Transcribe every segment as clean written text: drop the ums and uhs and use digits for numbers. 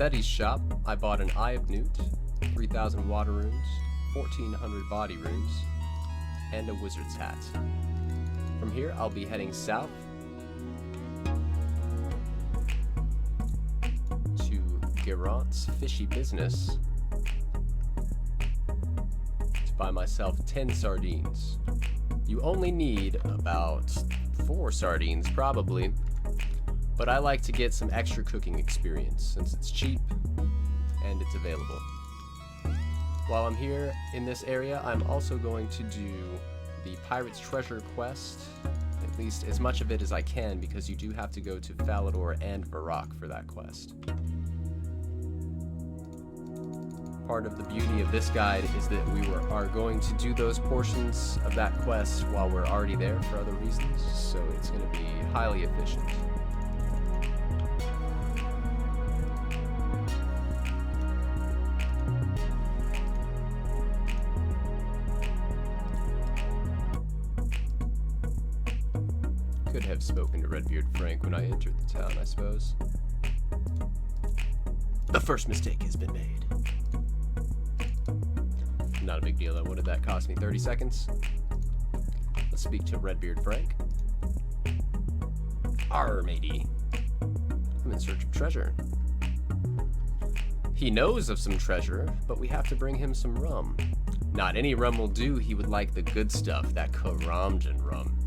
Betty's shop, I bought an Eye of Newt, 3,000 water runes, 1,400 body runes, and a wizard's hat. From here, I'll be heading south to Geraint's Fishy Business to buy myself 10 sardines. You only need about 4 sardines, probably, but I like to get some extra cooking experience since it's cheap and it's available. While I'm here in this area, I'm also going to do the Pirate's Treasure quest, at least as much of it as I can, because you do have to go to Falador and Varrock for that quest. Part of the beauty of this guide is that we are going to do those portions of that quest while we're already there for other reasons, so it's going to be highly efficient. Could have spoken to Redbeard Frank when I entered the town, I suppose. The first mistake has been made. Not a big deal though. What did that cost me? 30 seconds? Let's speak to Redbeard Frank. Arr, matey. I'm in search of treasure. He knows of some treasure, but we have to bring him some rum. Not any rum will do. He would like the good stuff, that Karamjan rum.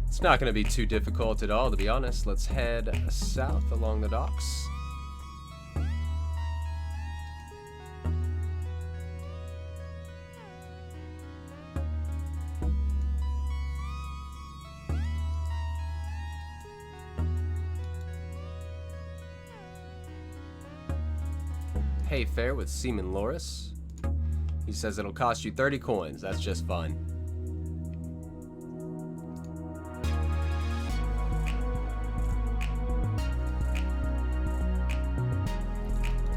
It's not going to be too difficult at all, to be honest. Let's head south along the docks. Pay fare with Seaman Loris. He says it'll cost you 30 coins. That's just fine.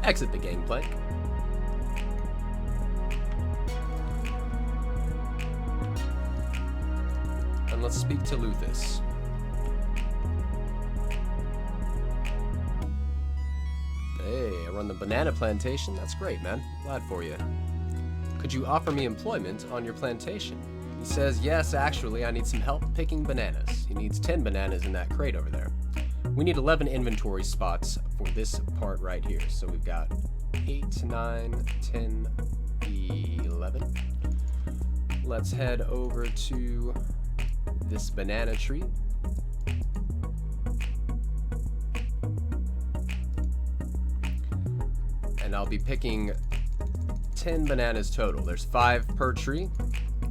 Exit the gangplank. And let's speak to Luthus. Hey, I run the banana plantation. That's great, man. Glad for you. Could you offer me employment on your plantation? He says, yes, actually, I need some help picking bananas. He needs 10 bananas in that crate over there. We need 11 inventory spots for this part right here. So we've got 8, 9, 10, 11. Let's head over to this banana tree. And I'll be picking 10 bananas total. There's 5 per tree.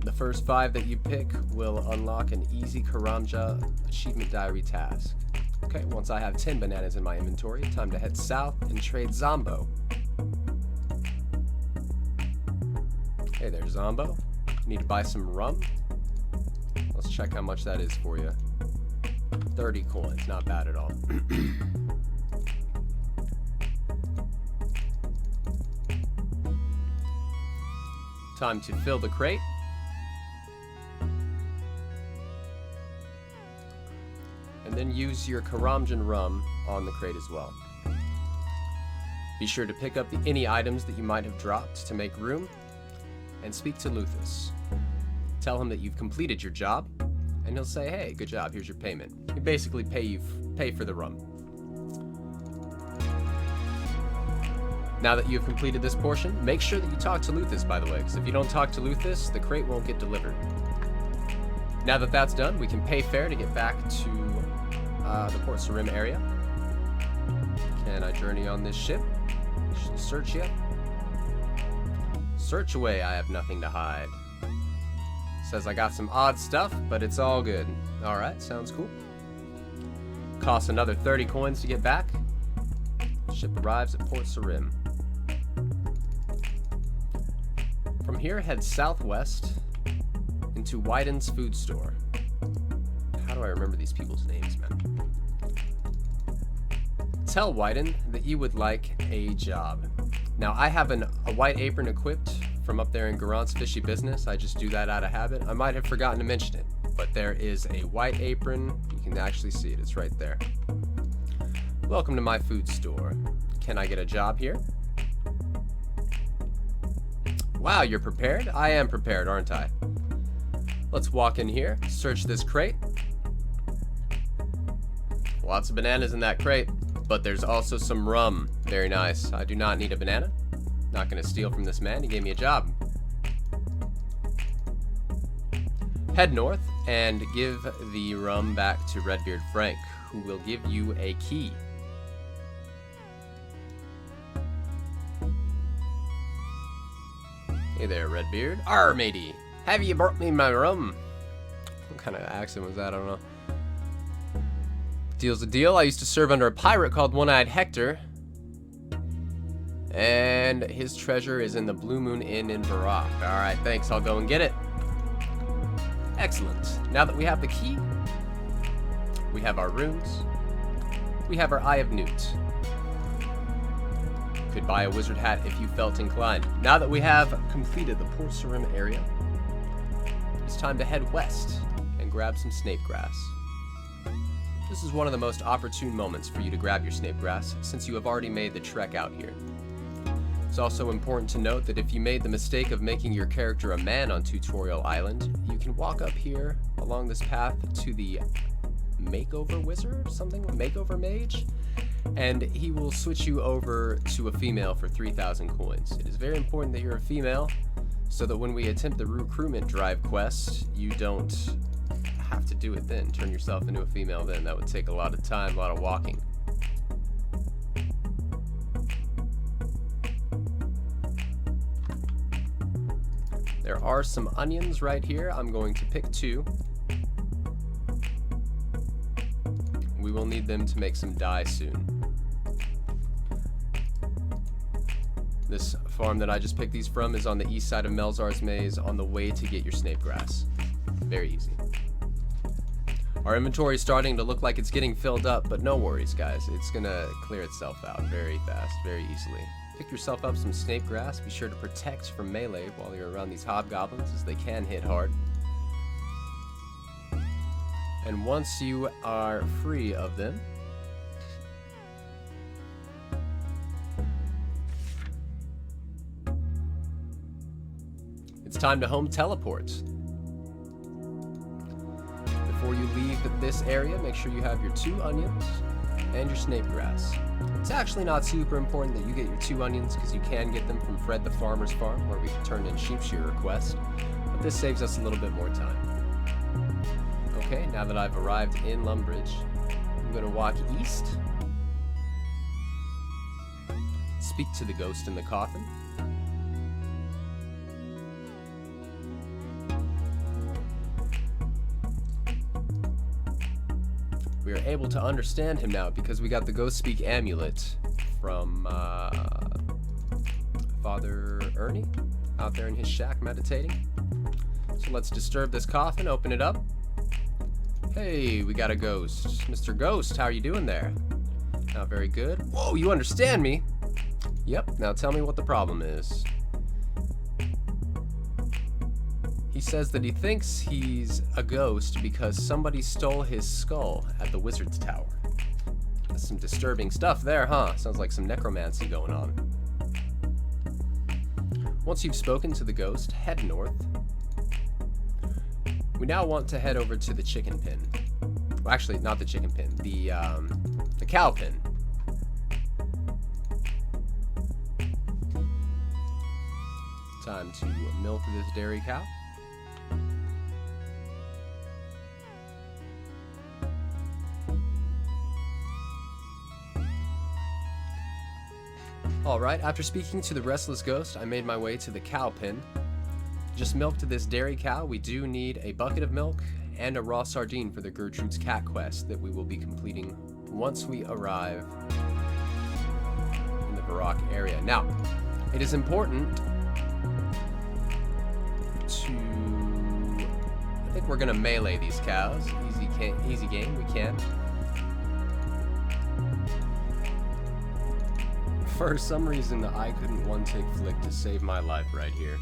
The first 5 that you pick will unlock an easy Karamja achievement diary task. Okay, once I have 10 bananas in my inventory, time to head south and trade Zombo. Hey there, Zombo. Need to buy some rum? Let's check how much that is for you. 30 coins, not bad at all. Time to fill the crate. And then use your Karamjan rum on the crate as well. Be sure to pick up any items that you might have dropped to make room, and speak to Luthus. Tell him that you've completed your job, and he'll say, hey, good job, here's your payment. He basically pay for the rum. Now that you've completed this portion, make sure that you talk to Luthus, by the way, because if you don't talk to Luthus, the crate won't get delivered. Now that that's done, we can pay fare to get back to the Port Sarim area. Can I journey on this ship? Should I search yet? Search away, I have nothing to hide. Says I got some odd stuff, but it's all good. Alright, sounds cool. Costs another 30 coins to get back. Ship arrives at Port Sarim. From here, head southwest into Wyden's food store. How do I remember these people's names, man? Tell Wyden that you would like a job. Now, I have a white apron equipped from up there in Geraint's Fishy Business. I just do that out of habit. I might have forgotten to mention it, but there is a white apron. You can actually see it. It's right there. Welcome to my food store. Can I get a job here? Wow, you're prepared? I am prepared, aren't I? Let's walk in here, search this crate. Lots of bananas in that crate, but there's also some rum. Very nice. I do not need a banana. Not gonna steal from this man, he gave me a job. Head north and give the rum back to Redbeard Frank, who will give you a key. Hey there, Redbeard. Arr, matey. Have you brought me my rum? What kind of accent was that? I don't know. Deal's a deal. I used to serve under a pirate called One-Eyed Hector. And his treasure is in the Blue Moon Inn in Varrock. Alright, thanks. I'll go and get it. Excellent. Now that we have the key, we have our runes, we have our Eye of Newt. Could buy a wizard hat if you felt inclined. Now that we have completed the Porcerim area, it's time to head west and grab some snape grass. This is one of the most opportune moments for you to grab your snape grass, since you have already made the trek out here. It's also important to note that if you made the mistake of making your character a man on Tutorial Island, you can walk up here along this path to the Makeover Wizard, something, Makeover Mage, and he will switch you over to a female for 3,000 coins. It is very important that you're a female, so that when we attempt the recruitment drive quest, you don't have to do it then. Turn yourself into a female then. That would take a lot of time, a lot of walking. There are some onions right here. I'm going to pick 2. We will need them to make some dye soon. This farm that I just picked these from is on the east side of Melzar's Maze on the way to get your snape grass. Very easy. Our inventory is starting to look like it's getting filled up, but no worries, guys. It's gonna clear itself out very fast, very easily. Pick yourself up some snape grass. Be sure to protect from melee while you're around these hobgoblins, as they can hit hard. And once you are free of them, it's time to home teleport. Before you leave this area, make sure you have your 2 onions and your snape grass. It's actually not super important that you get your 2 onions, because you can get them from Fred the Farmer's Farm, where we can turn in sheep shearer quest, but this saves us a little bit more time. Okay, now that I've arrived in Lumbridge, I'm going to walk east, speak to the ghost in the coffin, we are able to understand him now because we got the Ghost Speak amulet from Father Ernie out there in his shack meditating. So let's disturb this coffin, open it up. Hey, we got a ghost. Mr. Ghost, how are you doing there? Not very good. Whoa, you understand me? Yep, now tell me what the problem is. He says that he thinks he's a ghost because somebody stole his skull at the Wizard's Tower. That's some disturbing stuff there, huh? Sounds like some necromancy going on. Once you've spoken to the ghost, head north. We now want to head over to the chicken pen. Well, actually, not the chicken pen, the cow pen. Time to milk this dairy cow. Alright, after speaking to the restless ghost, I made my way to the cow pen. Just milked this dairy cow. We do need a bucket of milk and a raw sardine for the Gertrude's Cat quest that we will be completing once we arrive in the Varrock area. Now, it is important to... I think we're going to melee these cows. Easy game, we can. For some reason, I couldn't one-take flick to save my life right here.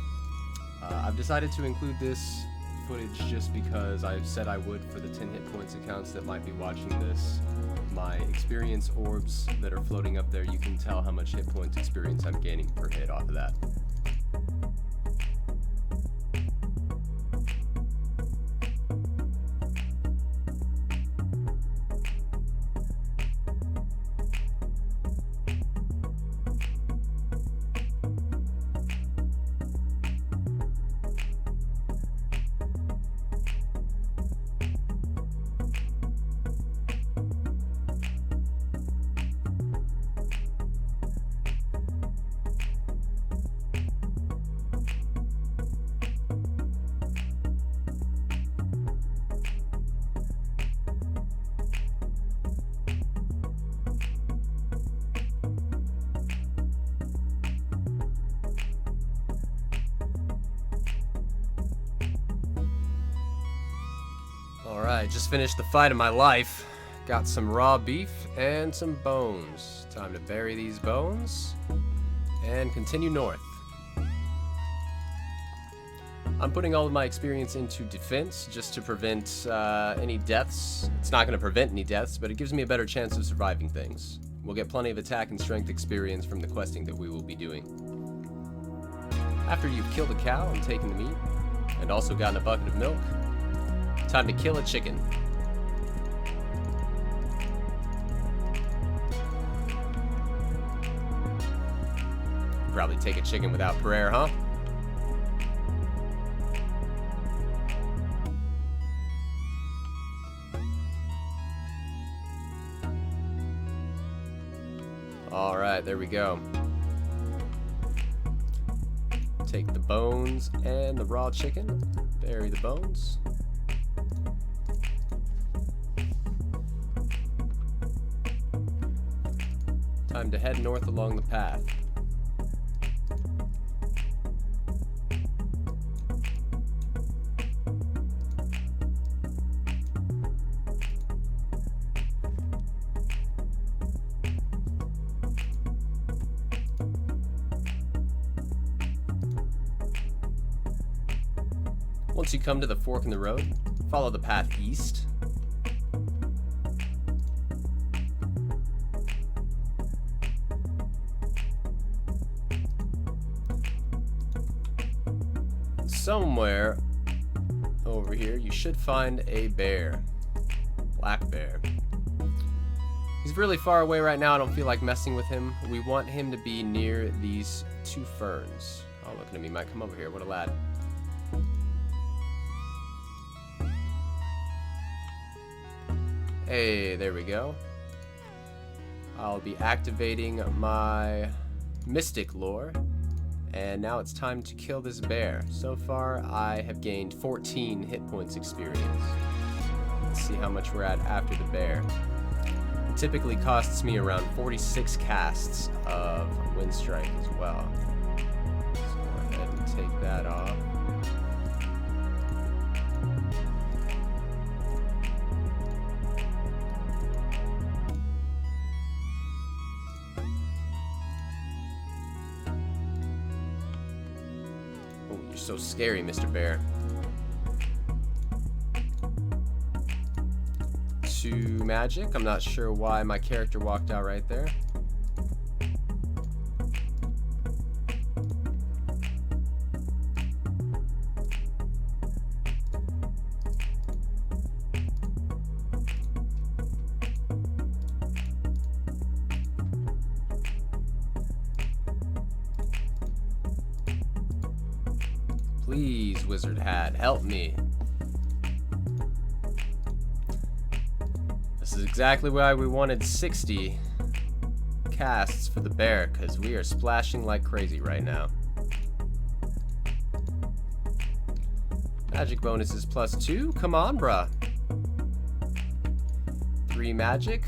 I've decided to include this footage just because I've said I would for the 10 hit points accounts that might be watching this my experience orbs that are floating up there, you can tell how much hit points experience I'm gaining per hit off of that. Alright, just finished the fight of my life. Got some raw beef and some bones. Time to bury these bones and continue north. I'm putting all of my experience into defense just to prevent any deaths. It's not going to prevent any deaths, but it gives me a better chance of surviving things. We'll get plenty of attack and strength experience from the questing that we will be doing. After you've killed a cow and taken the meat, and also gotten a bucket of milk, time to kill a chicken. Probably take a chicken without prayer, huh? Alright, there we go. Take the bones and the raw chicken. Bury the bones. Time to head north along the path. Once you come to the fork in the road, follow the path east. Somewhere over here, you should find a bear. Black bear. He's really far away right now. I don't feel like messing with him. We want him to be near these two ferns. Oh, looking at me, might come over here. What a lad. Hey, there we go. I'll be activating my mystic lore. And now it's time to kill this bear. So far, I have gained 14 hit points experience. Let's see how much we're at after the bear. It typically costs me around 46 casts of wind strike as well. Let's go ahead and take that off. You're so scary, Mr. Bear. 2 magic. I'm not sure why my character walked out right there. Please, Wizard Hat, help me. This is exactly why we wanted 60 casts for the bear, because we are splashing like crazy right now. Magic bonus is +2. Come on, bruh. 3 magic.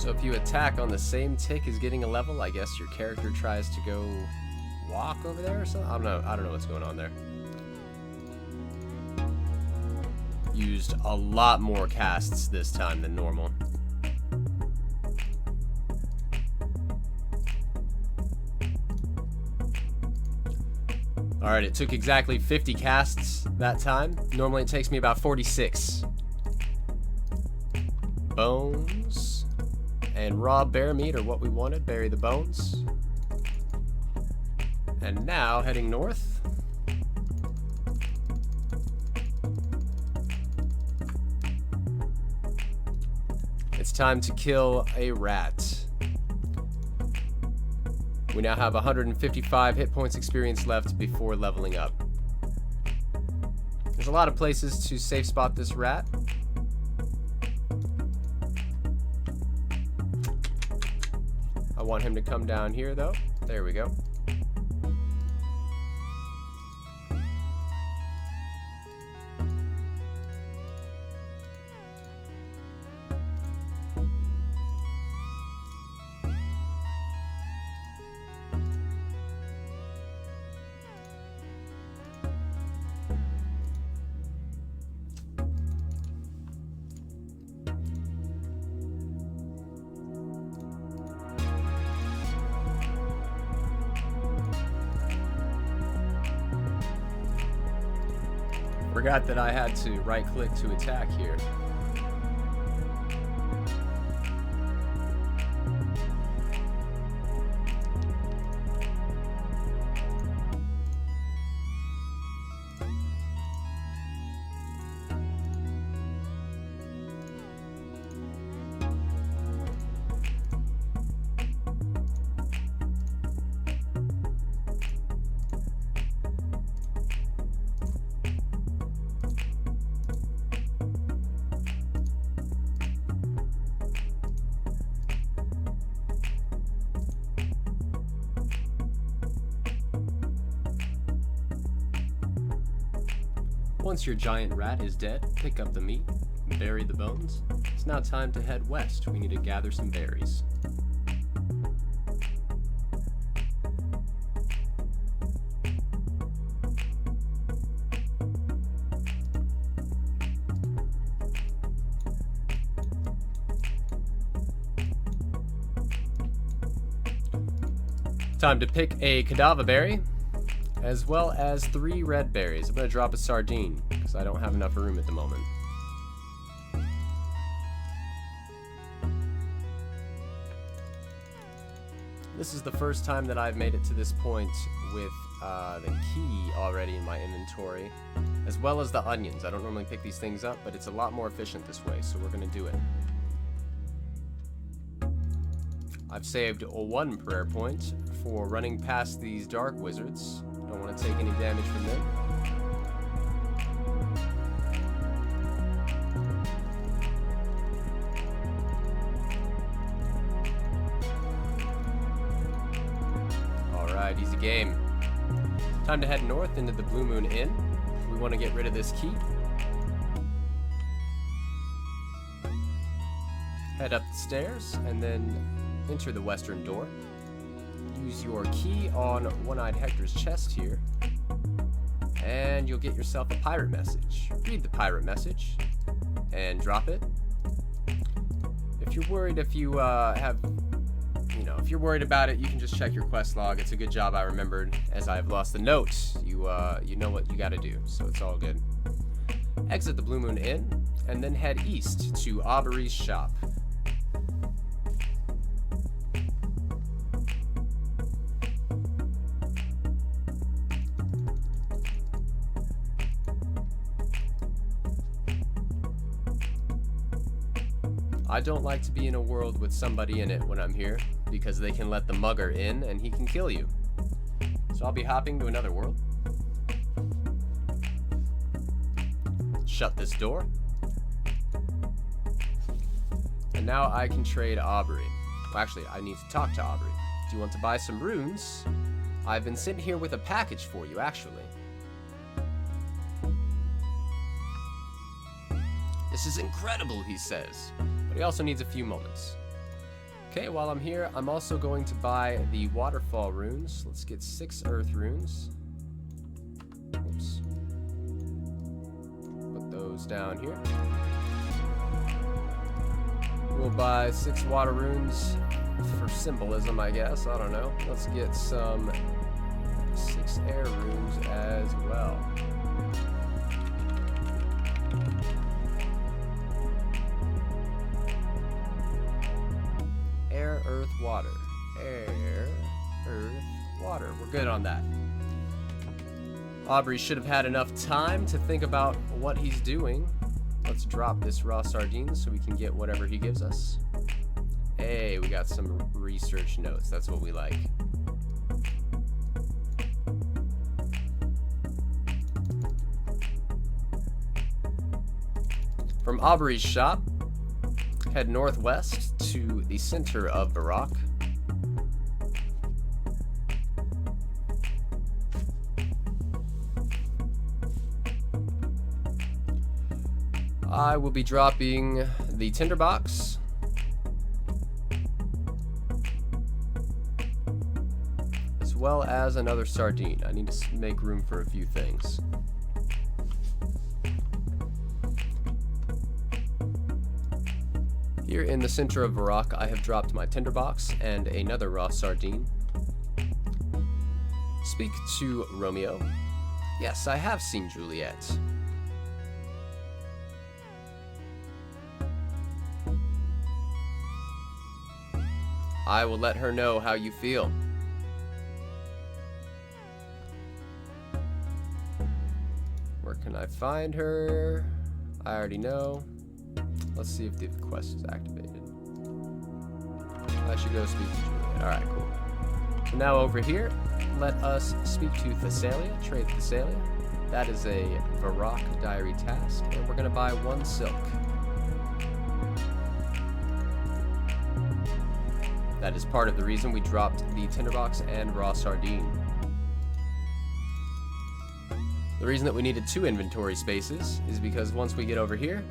So if you attack on the same tick as getting a level, I guess your character tries to go walk over there or something? I don't know what's going on there. Used a lot more casts this time than normal. Alright, it took exactly 50 casts that time. Normally it takes me about 46. Bones and raw bear meat are what we wanted. Bury the bones. And now, heading north. It's time to kill a rat. We now have 155 hit points experience left before leveling up. There's a lot of places to safe spot this rat. I want him to come down here though. There we go. Forgot that I had to right click to attack here. Once your giant rat is dead, pick up the meat, bury the bones. It's now time to head west. We need to gather some berries. Time to pick a cadaver berry, as well as 3 red berries. I'm going to drop a sardine, because I don't have enough room at the moment. This is the first time that I've made it to this point with the key already in my inventory, as well as the onions. I don't normally pick these things up, but it's a lot more efficient this way, so we're going to do it. I've saved 1 prayer point for running past these dark wizards. Don't want to take any damage from them. Alright, easy game. Time to head north into the Blue Moon Inn. We want to get rid of this key. Head up the stairs and then enter the western door. Use your key on One-Eyed Hector's chest here, and you'll get yourself a pirate message. Read the pirate message and drop it. If you're worried, if you're worried about it, you can just check your quest log. It's a good job I remembered, as I've lost the note. You know what you got to do, so it's all good. Exit the Blue Moon Inn, and then head east to Aubrey's shop. I don't like to be in a world with somebody in it when I'm here, because they can let the mugger in and he can kill you. So I'll be hopping to another world. Shut this door. And now I can trade Aubrey. Well, actually, I need to talk to Aubrey. Do you want to buy some runes? I've been sent here with a package for you, actually. This is incredible, he says. But he also needs a few moments. Okay, while I'm here, I'm also going to buy the waterfall runes. Let's get 6 earth runes. Oops. Put those down here. We'll buy 6 water runes for symbolism, I guess. I don't know. Let's get some 6 air runes as well. Air, earth, water. Air, earth, water. We're good on that. Aubrey should have had enough time to think about what he's doing. Let's drop this raw sardines so we can get whatever he gives us. Hey, we got some research notes. That's what we like. From Aubrey's shop, head northwest to the center of Varrock. I will be dropping the tinderbox, as well as another sardine. I need to make room for a few things. Here in the center of Varrock, I have dropped my tinderbox and another raw sardine. Speak to Romeo. Yes, I have seen Juliet. I will let her know how you feel. Where can I find her? I already know. Let's see if the quest is activated. I should go speak to Juliet. Alright, cool. So now over here, let us speak to Thessalia, trade Thessalia. That is a Varrock diary task, and we're going to buy 1 silk. That is part of the reason we dropped the tinderbox and raw sardine. The reason that we needed 2 inventory spaces is because once we get over here,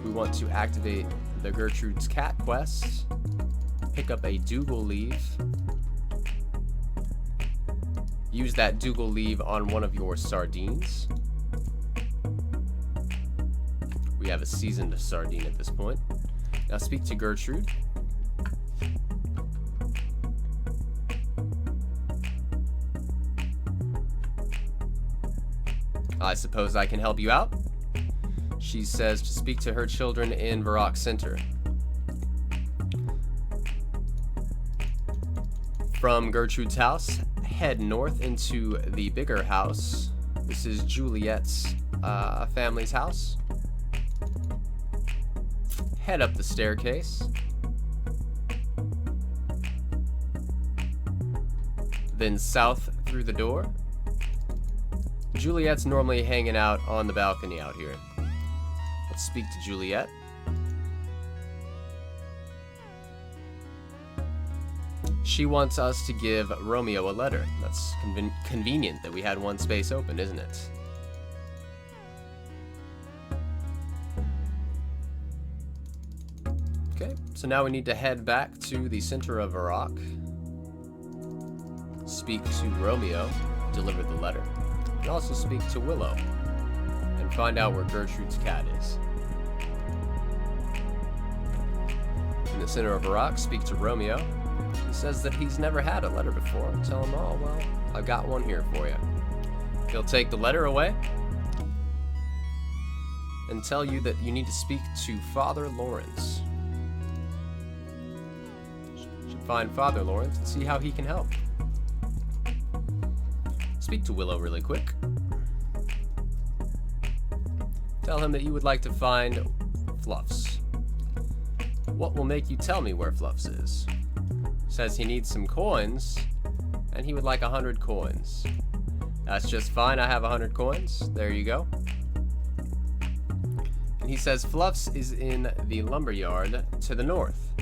we want to activate the Gertrude's Cat quest, pick up a Dougal leaf, use that Dougal leaf on one of your sardines. We have a seasoned sardine at this point. Now speak to Gertrude. I suppose I can help you out. She says to speak to her children in Varrock Center. From Gertrude's house, head north into the bigger house. This is Juliet's family's house. Head up the staircase. Then south through the door. Juliet's normally hanging out on the balcony out here. Let's speak to Juliet. She wants us to give Romeo a letter. That's convenient that we had 1 space open, isn't it? Okay, so now we need to head back to the center of Varrock. Speak to Romeo, deliver the letter. And also speak to Willow and find out where Gertrude's cat is. In the center of Varrock, speak to Romeo. He says that he's never had a letter before. Tell him, oh, well, I've got one here for you. He'll take the letter away and tell you that you need to speak to Father Lawrence. You should find Father Lawrence and see how he can help. Speak to Willow really quick. Tell him that you would like to find Fluffs. What will make you tell me where Fluffs is? Says he needs some coins, and he would like 100 coins. That's just fine, I have 100 coins. There you go. And he says Fluffs is in the lumberyard to the north.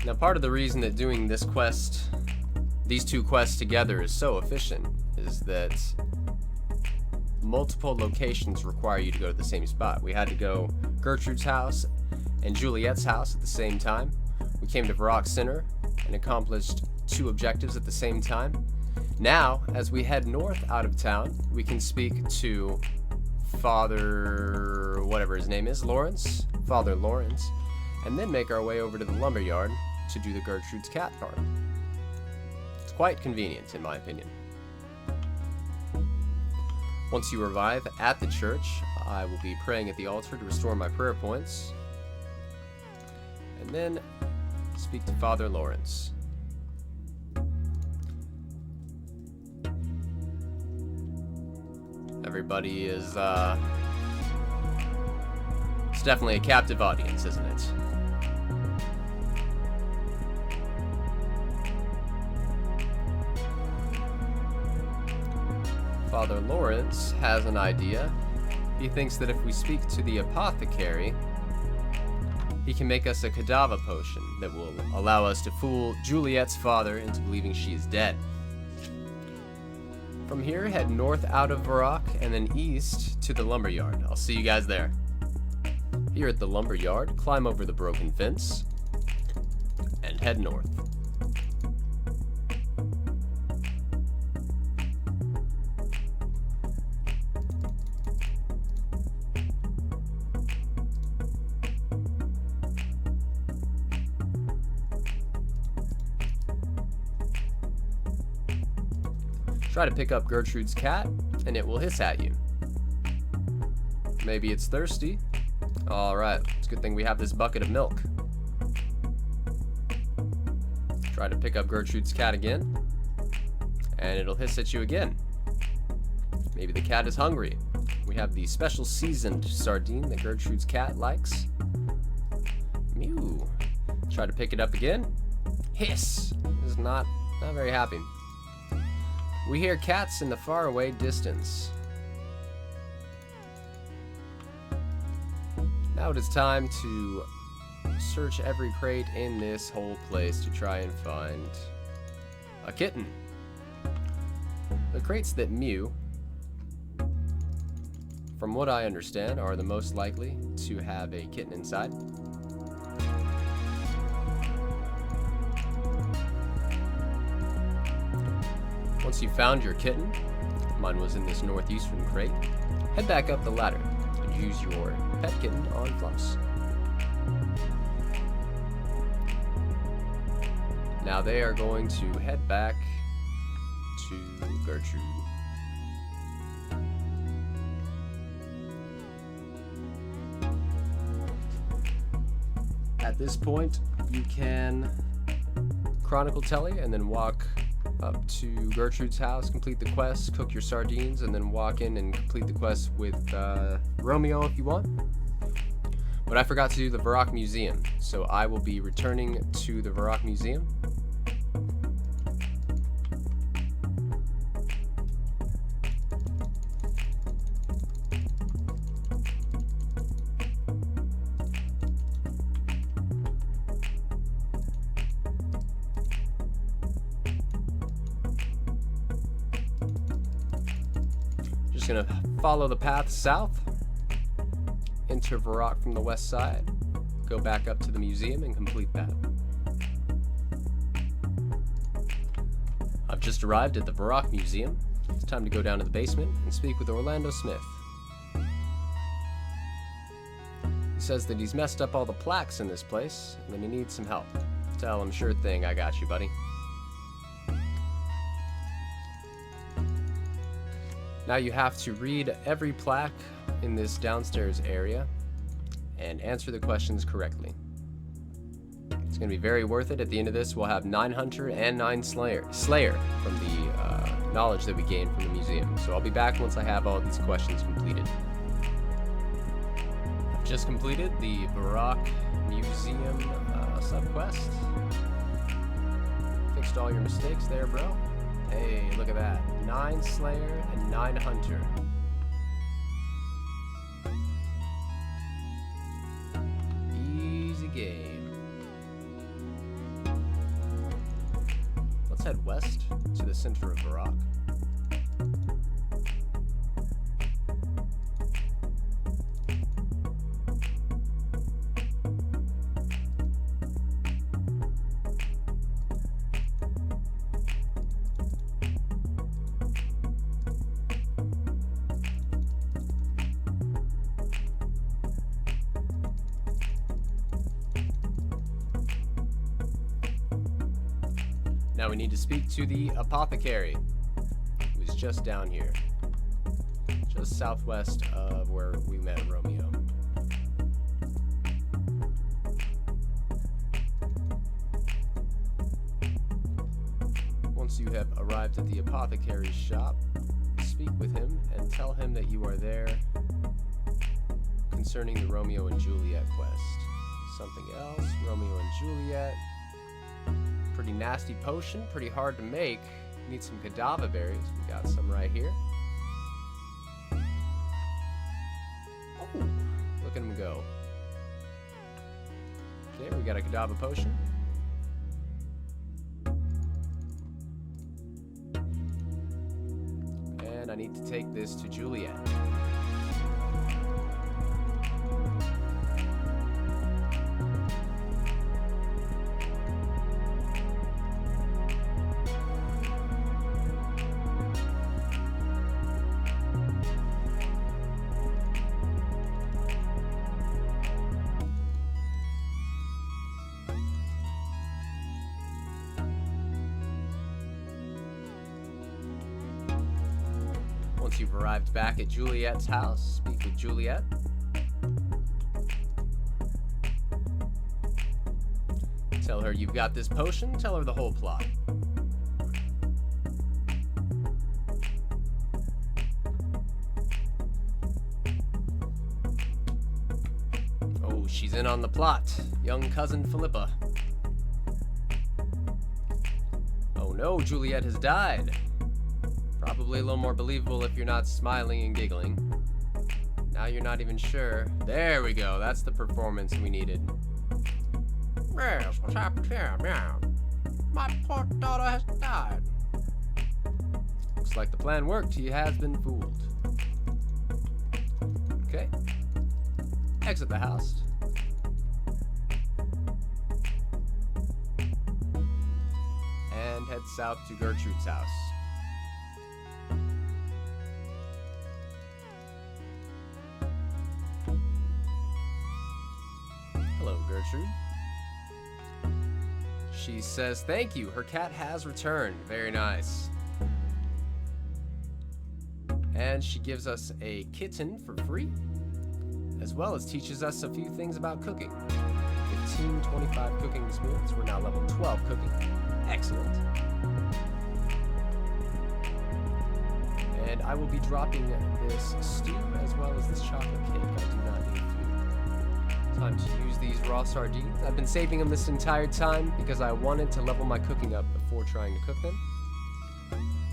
Now part of the reason that doing this quest, these 2 quests together is so efficient is that multiple locations require you to go to the same spot. We had to go Gertrude's house and Juliet's house at the same time. We came to Varrock Center and accomplished 2 objectives at the same time. Now, as we head north out of town, we can speak to Father, whatever his name is, Father Lawrence, and then make our way over to the lumberyard to do the Gertrude's cat farm. It's quite convenient, in my opinion. Once you arrive at the church, I will be praying at the altar to restore my prayer points, and then speak to Father Lawrence. Everybody is, it's definitely a captive audience, isn't it? Father Lawrence has an idea. He thinks that if we speak to the apothecary, he can make us a cadaver potion that will allow us to fool Juliet's father into believing she is dead. From here, head north out of Varrock and then east to the lumberyard. I'll see you guys there. Here at the lumberyard, climb over the broken fence and head north. Try to pick up Gertrude's cat, and it will hiss at you. Maybe it's thirsty. Alright, it's a good thing we have this bucket of milk. Try to pick up Gertrude's cat again, and it'll hiss at you again. Maybe the cat is hungry. We have the special seasoned sardine that Gertrude's cat likes. Mew. Try to pick it up again. Hiss. Is not very happy. We hear cats in the faraway distance. Now it is time to search every crate in this whole place to try and find a kitten. The crates that mew, from what I understand, are the most likely to have a kitten inside. Once you've found your kitten, mine was in this northeastern crate, head back up the ladder and use your pet kitten on Fluffs. Now they are going to head back to Gertrude. At this point, you can chronicle Telly and then walk up to Gertrude's house, complete the quest, cook your sardines, and then walk in and complete the quest with Romeo if you want. But I forgot to do the Varrock Museum, so I will be returning to the Varrock Museum. Just gonna follow the path south, enter Varrock from the west side, go back up to the museum and complete that. I've just arrived at the Varrock Museum. It's time to go down to the basement and speak with Orlando Smith. He says that he's messed up all the plaques in this place and that he needs some help. Tell him, sure thing, I got you, buddy. Now you have to read every plaque in this downstairs area and answer the questions correctly. It's going to be very worth it. At the end of this, we'll have 9 Hunter and 9 Slayer from the knowledge that we gained from the museum. So I'll be back once I have all these questions completed. I've just completed the Varrock Museum subquest. Fixed all your mistakes there, bro. Hey, look at that. 9 Slayer and 9 Hunter. Easy game. Let's head west to the center of Varrock. Now we need to speak to the apothecary, who is just down here. Just southwest of where we met Romeo. Once you have arrived at the apothecary's shop, speak with him and tell him that you are there concerning the Romeo and Juliet quest. Something else, Romeo and Juliet. Pretty nasty potion, pretty hard to make. Need some cadaver berries. We got some right here. Oh, look at him go. Okay, we got a cadaver potion. And I need to take this to Juliet. Once you've arrived back at Juliet's house, speak with Juliet. Tell her you've got this potion, tell her the whole plot. Oh, she's in on the plot. Young cousin Philippa. Oh no, Juliet has died. Probably a little more believable if you're not smiling and giggling. Now you're not even sure. There we go. That's the performance we needed. Yes, what's happened here? Yeah. My poor daughter has died. Looks like the plan worked. He has been fooled. Okay. Exit the house. And head south to Gertrude's house. Hello, Gertrude. She says thank you. Her cat has returned. Very nice. And she gives us a kitten for free, as well as teaches us a few things about cooking. 1525 cooking experience. We're now level 12 cooking. Excellent. And I will be dropping this stew as well as this chocolate cake. I do not need food. Time to use these raw sardines. I've been saving them this entire time because I wanted to level my cooking up before trying to cook them.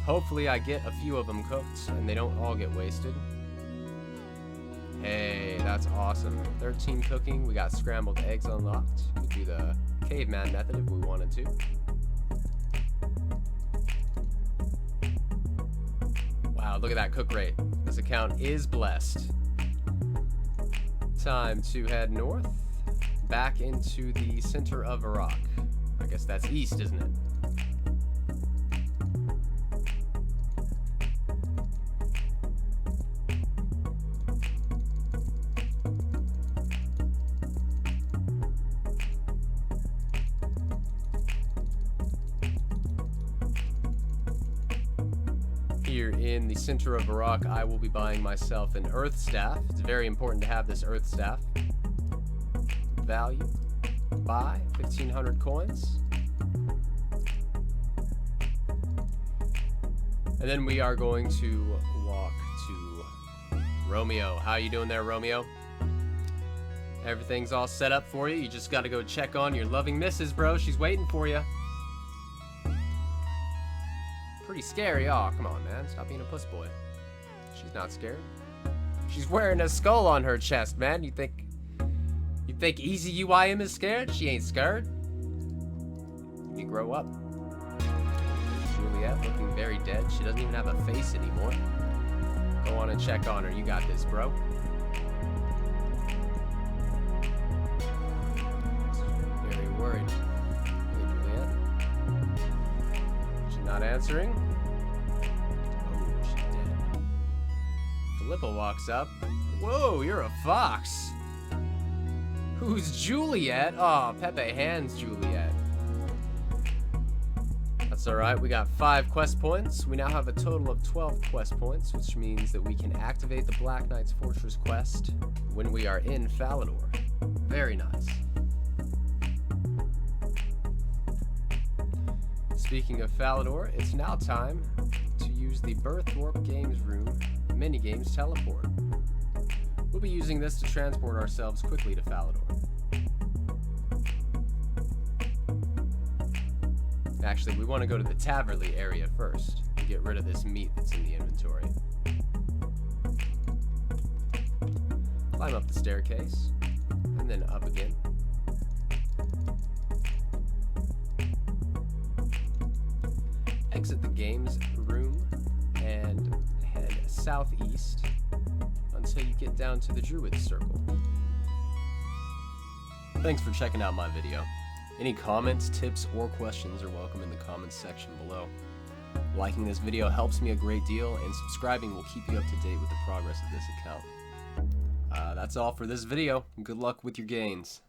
Hopefully I get a few of them cooked and they don't all get wasted. Hey, that's awesome. 13 cooking. We got scrambled eggs unlocked. We could do the caveman method if we wanted to. Wow, look at that cook rate. This account is blessed. Time to head north, back into the center of Varrock. I guess that's east, isn't it? Here in the center of Varrock, I will be buying myself an earth staff. It's very important to have this earth staff. Value, buy, 1,500 coins. And then we are going to walk to Romeo. How you doing there, Romeo? Everything's all set up for you. You just got to go check on your loving missus, bro. She's waiting for you. Pretty scary. Oh, come on, man. Stop being a puss boy. She's not scared. She's wearing a skull on her chest, man. You think easy UIM is scared? She ain't scared. You grow up. There's Juliet looking very dead. She doesn't even have a face anymore. Go on and check on her. You got this, bro. Very worried. Hey, Juliet. She's not answering. Oh, she's dead. Philippa walks up. Whoa, you're a fox. Who's Juliet? Oh, Pepe hands Juliet. That's alright, we got 5 quest points. We now have a total of 12 quest points, which means that we can activate the Black Knight's Fortress quest when we are in Falador. Very nice. Speaking of Falador, it's now time to use the Varrock Games Room minigames teleport. We'll be using this to transport ourselves quickly to Falador. Actually, we want to go to the Taverley area first and get rid of this meat that's in the inventory. Climb up the staircase, and then up again. Exit the games room and head southeast until you get down to the Druid's Circle. Thanks for checking out my video. Any comments, tips, or questions are welcome in the comments section below. Liking this video helps me a great deal, and subscribing will keep you up to date with the progress of this account. That's all for this video. Good luck with your gains.